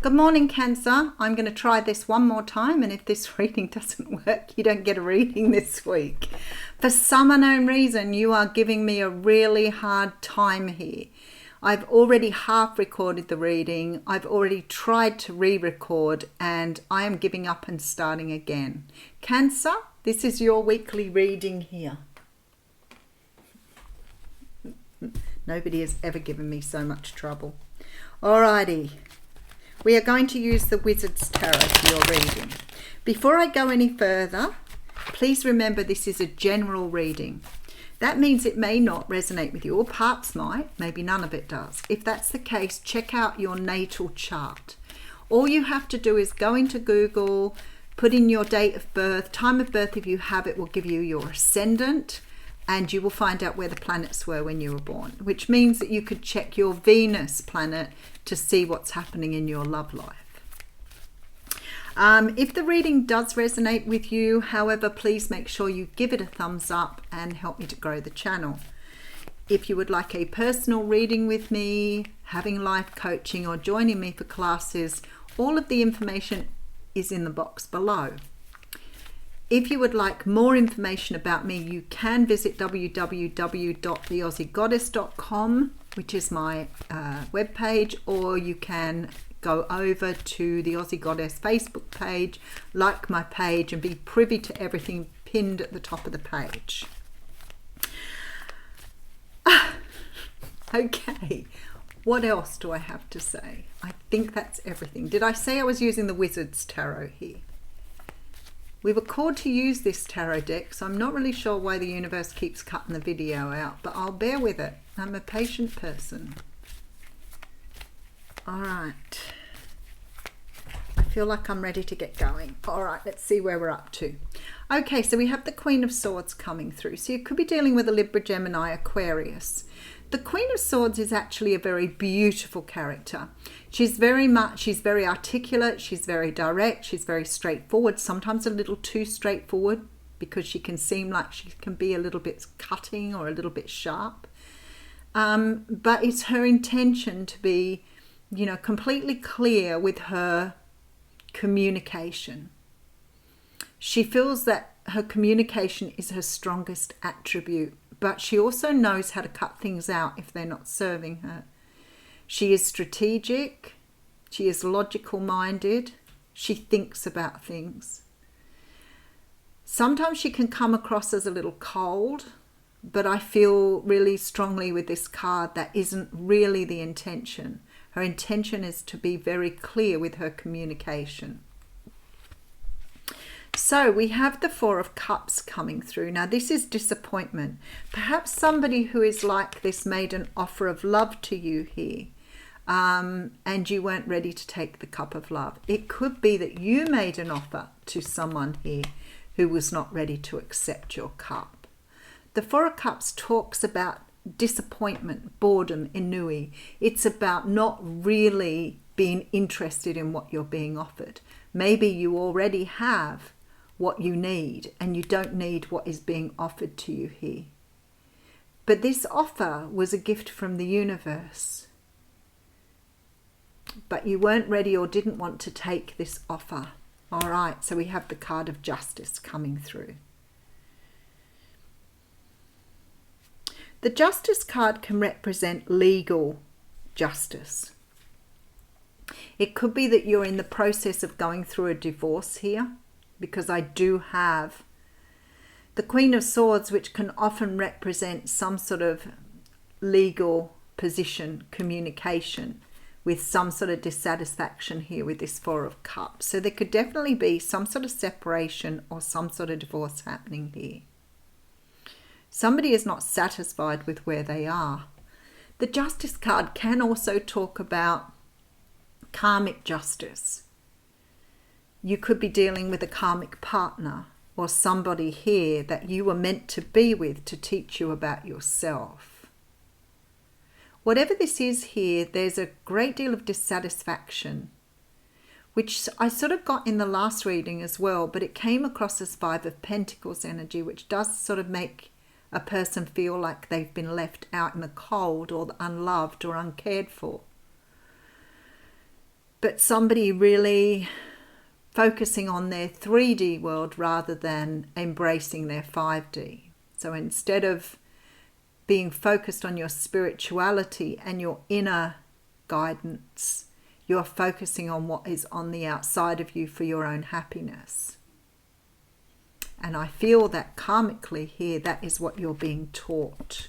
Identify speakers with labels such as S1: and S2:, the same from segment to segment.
S1: Good morning, Cancer. I'm going to try this one more time, and if this reading doesn't work, you don't get a reading this week. For some unknown reason, you are giving me a really hard time here. I've already half recorded the reading. I've already tried to re-record, and I am giving up and starting again. Cancer, this is your weekly reading here. Nobody has ever given me so much trouble. Alrighty. We are going to use the Wizard's Tarot for your reading. Before I go any further, please remember this is a general reading. That means it may not resonate with you, or parts might, maybe none of it does. If that's the case, check out your natal chart. All you have to do is go into Google, put in your date of birth, time of birth if you have it, will give you your ascendant, and you will find out where the planets were when you were born, which means that you could check your Venus planet to see what's happening in your love life. If the reading does resonate with you, however, please make sure you give it a thumbs up and help me to grow the channel. If you would like a personal reading with me, having life coaching, or joining me for classes, all of the information is in the box below. If you would like more information about me, you can visit www.theaussiegoddess.com, which is my webpage, or you can go over to the Aussie Goddess Facebook page, like my page, and be privy to everything pinned at the top of the page. Okay, what else do I have to say? I think that's everything. Did I say I was using the Wizard's Tarot here? We were called to use this tarot deck, so I'm not really sure why the universe keeps cutting the video out, but I'll bear with it. I'm a patient person. All right. I feel like I'm ready to get going. All right, let's see where we're up to. Okay, so we have the Queen of Swords coming through. So you could be dealing with a Libra, Gemini, Aquarius. The Queen of Swords is actually a very beautiful character. She's very articulate, she's very direct, she's very straightforward, sometimes a little too straightforward because she can seem like she can be a little bit cutting or a little bit sharp. But it's her intention to be, completely clear with her communication. She feels that her communication is her strongest attribute, but she also knows how to cut things out if they're not serving her. She is strategic, she is logical minded, she thinks about things. Sometimes she can come across as a little cold, but I feel really strongly with this card that isn't really the intention. Her intention is to be very clear with her communication. So we have the Four of Cups coming through. Now this is disappointment. Perhaps somebody who is like this made an offer of love to you here, and you weren't ready to take the cup of love. It could be that you made an offer to someone here who was not ready to accept your cup. The Four of Cups talks about disappointment, boredom, ennui. It's about not really being interested in what you're being offered. Maybe you already have what you need and you don't need what is being offered to you here. But this offer was a gift from the universe. But you weren't ready or didn't want to take this offer. All right, so we have the card of Justice coming through. The Justice card can represent legal justice. It could be that you're in the process of going through a divorce here, because I do have the Queen of Swords, which can often represent some sort of legal position, communication, with some sort of dissatisfaction here with this Four of Cups. So there could definitely be some sort of separation or some sort of divorce happening here. Somebody is not satisfied with where they are. The Justice card can also talk about karmic justice. You could be dealing with a karmic partner or somebody here that you were meant to be with to teach you about yourself. Whatever this is here, there's a great deal of dissatisfaction, which I sort of got in the last reading as well, but it came across as Five of Pentacles energy, which does sort of make a person feel like they've been left out in the cold or unloved or uncared for. but somebody really focusing on their 3D world rather than embracing their 5D. So instead of being focused on your spirituality and your inner guidance, you're focusing on what is on the outside of you for your own happiness. And I feel that karmically here, that is what you're being taught.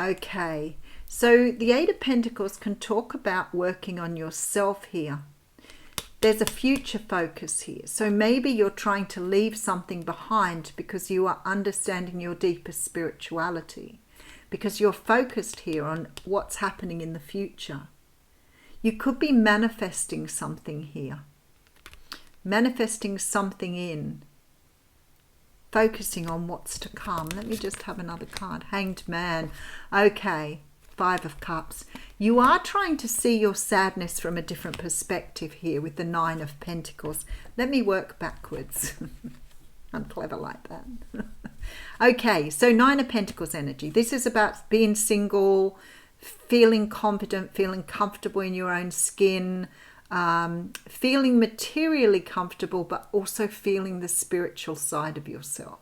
S1: Okay, so the Eight of Pentacles can talk about working on yourself here. There's a future focus here. So maybe you're trying to leave something behind because you are understanding your deepest spirituality, because you're focused here on what's happening in the future. You could be manifesting something here, manifesting something in, focusing on what's to come. Let me just have another card. Hanged Man. Okay, Five of Cups. You are trying to see your sadness from a different perspective here with the Nine of Pentacles. Let me work backwards. I'm clever like that. Okay, so Nine of Pentacles energy. This is about being single, feeling confident, feeling comfortable in your own skin, feeling materially comfortable, but also feeling the spiritual side of yourself.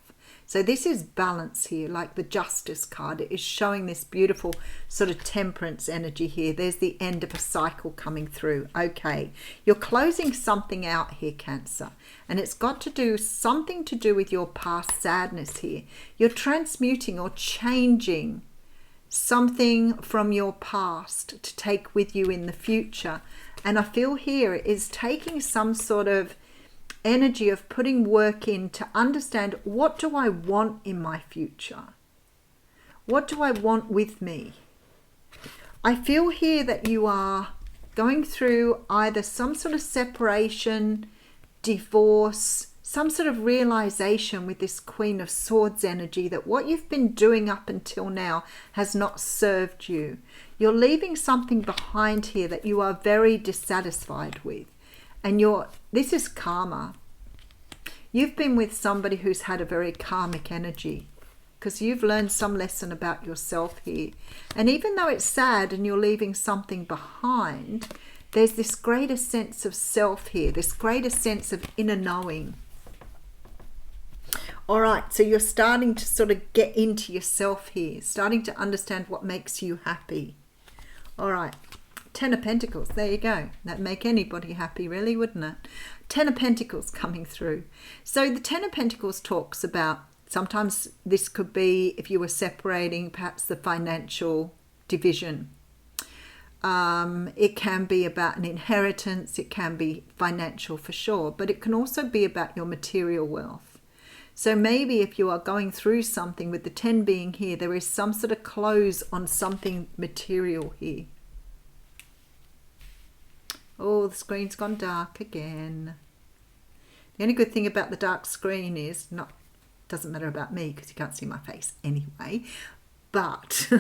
S1: So this is balance here, like the Justice card. It is showing this beautiful sort of temperance energy here. There's the end of a cycle coming through. Okay, you're closing something out here, Cancer. And it's got to do something to do with your past sadness here. You're transmuting or changing something from your past to take with you in the future. And I feel here it is taking some sort of energy of putting work in to understand, what do I want in my future? What do I want with me? I feel here that you are going through either some sort of separation, divorce, some sort of realization with this Queen of Swords energy that what you've been doing up until now has not served you. You're leaving something behind here that you are very dissatisfied with. And this is karma. You've been with somebody who's had a very karmic energy because you've learned some lesson about yourself here. And even though it's sad and you're leaving something behind, there's this greater sense of self here, this greater sense of inner knowing. All right, so you're starting to sort of get into yourself here, starting to understand what makes you happy. All right. Ten of Pentacles, there you go. That'd make anybody happy, really, wouldn't it? Ten of Pentacles coming through. So the Ten of Pentacles talks about, sometimes this could be if you were separating, perhaps the financial division. It can be about an inheritance. It can be financial for sure, but it can also be about your material wealth. So maybe if you are going through something with the 10 being here, there is some sort of close on something material here. Oh, the screen's gone dark again. The only good thing about the dark screen is, doesn't matter about me because you can't see my face anyway, but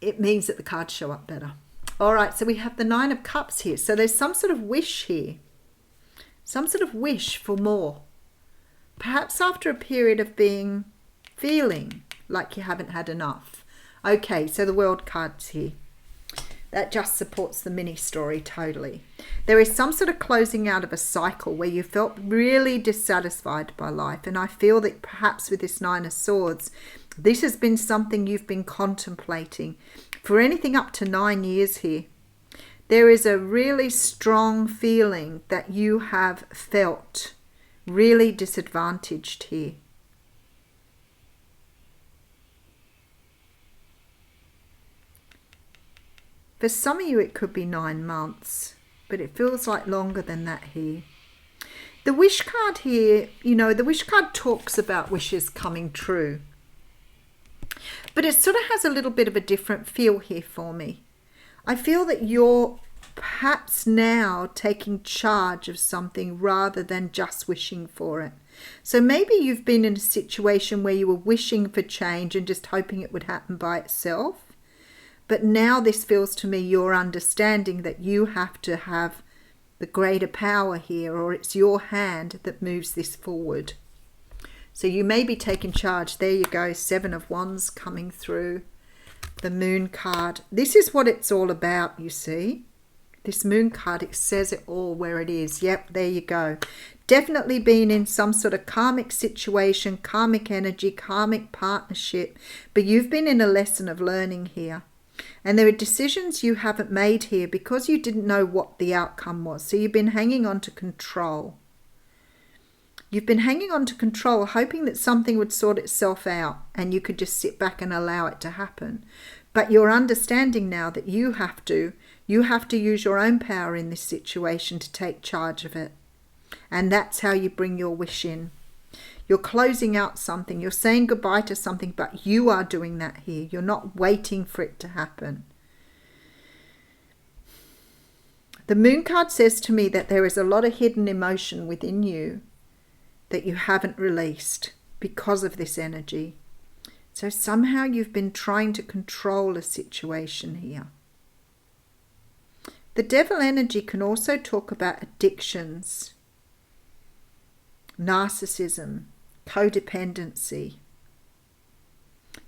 S1: it means that the cards show up better. All right, so we have the Nine of Cups here. So there's some sort of wish here, some sort of wish for more. Perhaps after a period of feeling like you haven't had enough. Okay, so the World card's here. That just supports the mini story totally. There is some sort of closing out of a cycle where you felt really dissatisfied by life. And I feel that perhaps with this Nine of Swords, this has been something you've been contemplating for anything up to 9 years here. There is a really strong feeling that you have felt really disadvantaged here. For some of you, it could be 9 months, but it feels like longer than that here. The wish card here, the wish card talks about wishes coming true. But it sort of has a little bit of a different feel here for me. I feel that you're perhaps now taking charge of something rather than just wishing for it. So maybe you've been in a situation where you were wishing for change and just hoping it would happen by itself. But now this feels to me you're understanding that you have to have the greater power here, or it's your hand that moves this forward. So you may be taking charge. There you go, Seven of Wands coming through. The Moon card. This is what it's all about, you see. This moon card, it says it all where it is. Yep, there you go. Definitely been in some sort of karmic situation, karmic energy, karmic partnership, but you've been in a lesson of learning here. And there are decisions you haven't made here because you didn't know what the outcome was. So you've been hanging on to control. You've been hanging on to control, hoping that something would sort itself out and you could just sit back and allow it to happen. But you're understanding now that you have to use your own power in this situation to take charge of it. And that's how you bring your wish in. You're closing out something. You're saying goodbye to something, but you are doing that here. You're not waiting for it to happen. The moon card says to me that there is a lot of hidden emotion within you that you haven't released because of this energy. So somehow you've been trying to control a situation here. The devil energy can also talk about addictions, narcissism, codependency.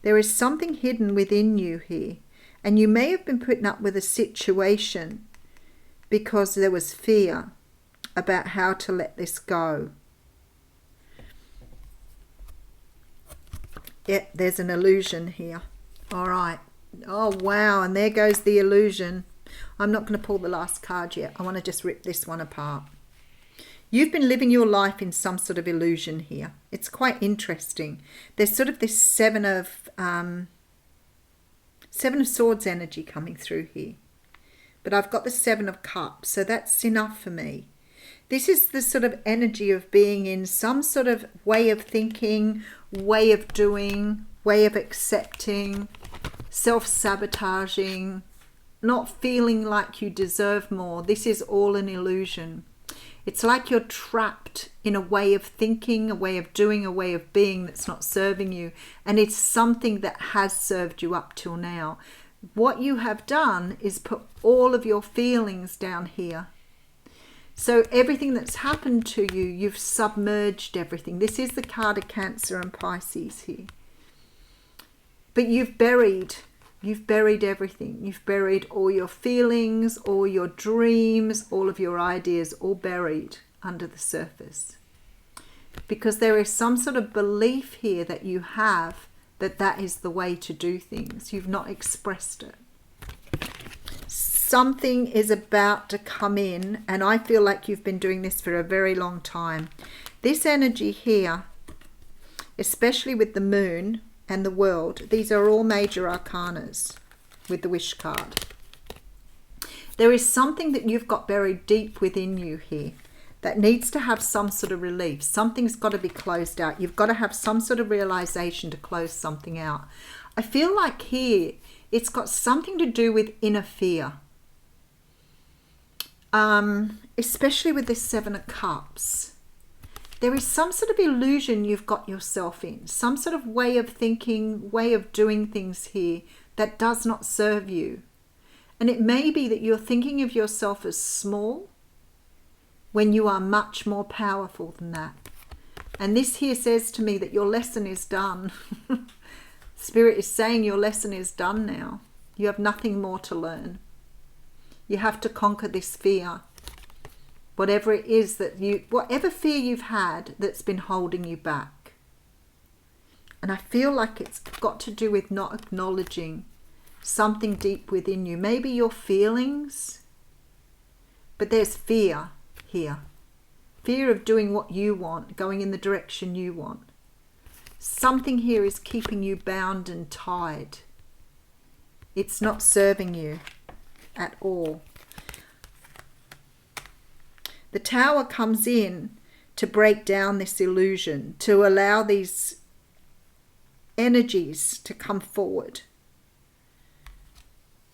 S1: There is something hidden within you here, and you may have been putting up with a situation because there was fear about how to let this go. Yeah, there's an illusion here. All right. Oh, wow. And there goes the illusion. I'm not going to pull the last card yet. I want to just rip this one apart. You've been living your life in some sort of illusion here. It's quite interesting. There's sort of this Seven of Swords energy coming through here. But I've got the Seven of Cups, so that's enough for me. This is the sort of energy of being in some sort of way of thinking, way of doing, way of accepting, self-sabotaging, not feeling like you deserve more. This is all an illusion. It's like you're trapped in a way of thinking, a way of doing, a way of being that's not serving you. And it's something that has served you up till now. What you have done is put all of your feelings down here. So everything that's happened to you, you've submerged everything. This is the card of Cancer and Pisces here. But you've buried everything. You've buried all your feelings, all your dreams, all of your ideas, all buried under the surface. Because there is some sort of belief here that you have that that is the way to do things. You've not expressed it. Something is about to come in, and I feel like you've been doing this for a very long time. This energy here, especially with the moon and the world, these are all major arcanas with the wish card. There is something that you've got buried deep within you here that needs to have some sort of relief. Something's got to be closed out. You've got to have some sort of realization to close something out. I feel like here it's got something to do with inner fear. Especially with this Seven of Cups. There is some sort of illusion you've got yourself in. Some sort of way of thinking, way of doing things here that does not serve you. And it may be that you're thinking of yourself as small when you are much more powerful than that. And this here says to me that your lesson is done. Spirit is saying your lesson is done now. You have nothing more to learn. You have to conquer this fear. Whatever it is whatever fear you've had that's been holding you back. And I feel like it's got to do with not acknowledging something deep within you. Maybe your feelings, but there's fear here. Fear of doing what you want, going in the direction you want. Something here is keeping you bound and tied. It's not serving you at all. The Tower comes in to break down this illusion, to allow these energies to come forward.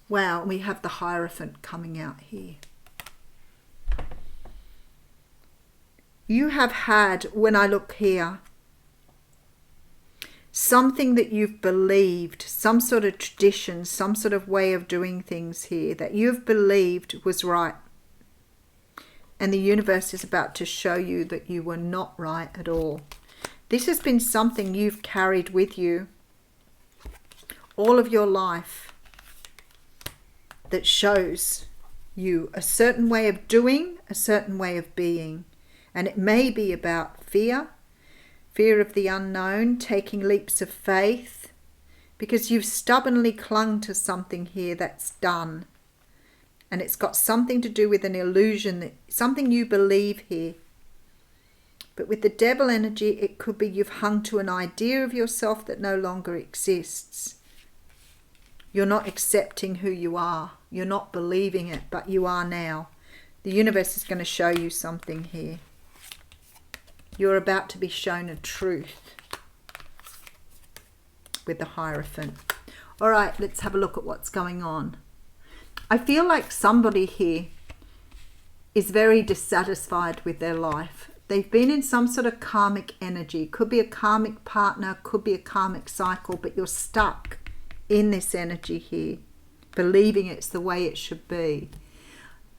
S1: Wow, we have the Hierophant coming out here. You have had, when I look here, something that you've believed, some sort of tradition, some sort of way of doing things here that you've believed was right. And the universe is about to show you that you were not right at all. This has been something you've carried with you all of your life that shows you, a certain way of doing, a certain way of being. And it may be about fear of the unknown, taking leaps of faith, because you've stubbornly clung to something here that's done. And it's got something to do with an illusion, that something you believe here. But with the devil energy, it could be you've hung to an idea of yourself that no longer exists. You're not accepting who you are. You're not believing it, but you are now. The universe is going to show you something here. You're about to be shown a truth with the Hierophant. All right, let's have a look at what's going on. I feel like somebody here is very dissatisfied with their life. They've been in some sort of karmic energy. Could be a karmic partner, could be a karmic cycle, but you're stuck in this energy here, believing it's the way it should be.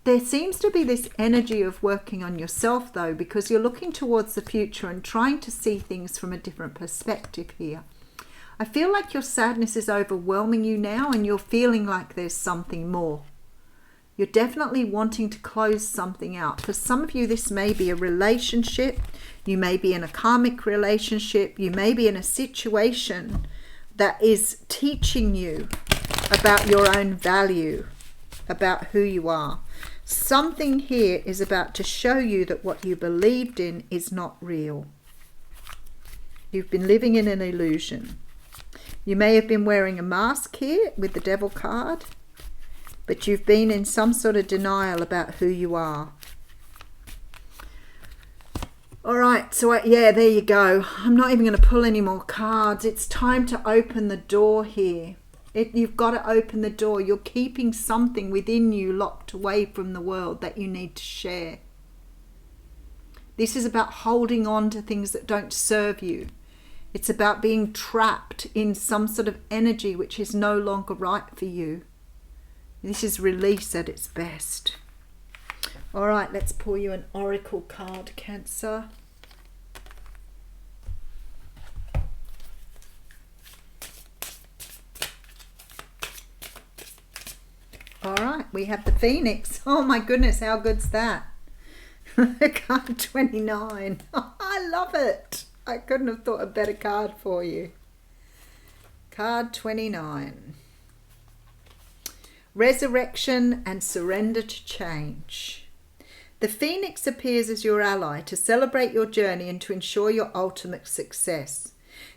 S1: There seems to be this energy of working on yourself, though, because you're looking towards the future and trying to see things from a different perspective here. I feel like your sadness is overwhelming you now, and you're feeling like there's something more. You're definitely wanting to close something out. For some of you, this may be a relationship. You may be in a karmic relationship. You may be in a situation that is teaching you about your own value, about who you are. Something here is about to show you that what you believed in is not real. You've been living in an illusion. You may have been wearing a mask here with the Devil card, but you've been in some sort of denial about who you are. All right, so yeah, there you go. I'm not even going to pull any more cards. It's time to open the door here. You've got to open the door. You're keeping something within you locked away from the world that you need to share. This is about holding on to things that don't serve you. It's about being trapped in some sort of energy which is no longer right for you. This is release at its best. All right, let's pull you an oracle card, Cancer. All right, we have the Phoenix. Oh my goodness, how good's that? Card 29. Oh, I love it. I couldn't have thought a better card for you. Card 29. Resurrection and surrender to change. The Phoenix appears as your ally to celebrate your journey and to ensure your ultimate success.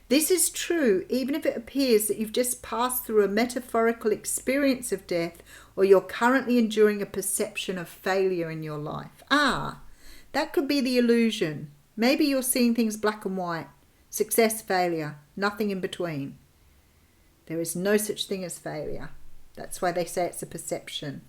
S1: This is true even if it appears that you've just passed through a metaphorical experience of death, or you're currently enduring a perception of failure in your life. That could be the illusion. Maybe you're seeing things black and white. Success, failure, nothing in between. There is no such thing as failure. That's why they say it's a perception.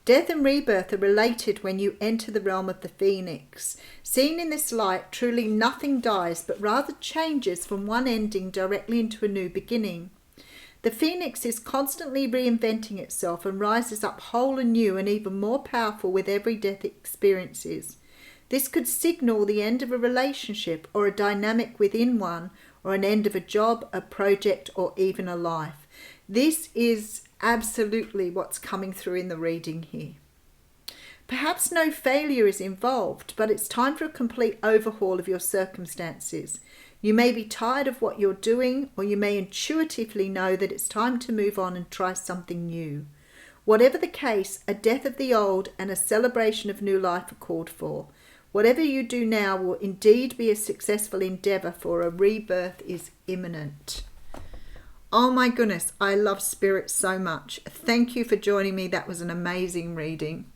S1: Death and rebirth are related when you enter the realm of the Phoenix. Seen in this light, truly nothing dies, but rather changes from one ending directly into a new beginning. The Phoenix is constantly reinventing itself and rises up whole and new and even more powerful with every death it experiences. This could signal the end of a relationship or a dynamic within one, or an end of a job, a project, or even a life. This is absolutely what's coming through in the reading here. Perhaps no failure is involved, but it's time for a complete overhaul of your circumstances. You may be tired of what you're doing, or you may intuitively know that it's time to move on and try something new. Whatever the case, a death of the old and a celebration of new life are called for. Whatever you do now will indeed be a successful endeavour, for a rebirth is imminent. Oh my goodness, I love Spirit so much. Thank you for joining me. That was an amazing reading.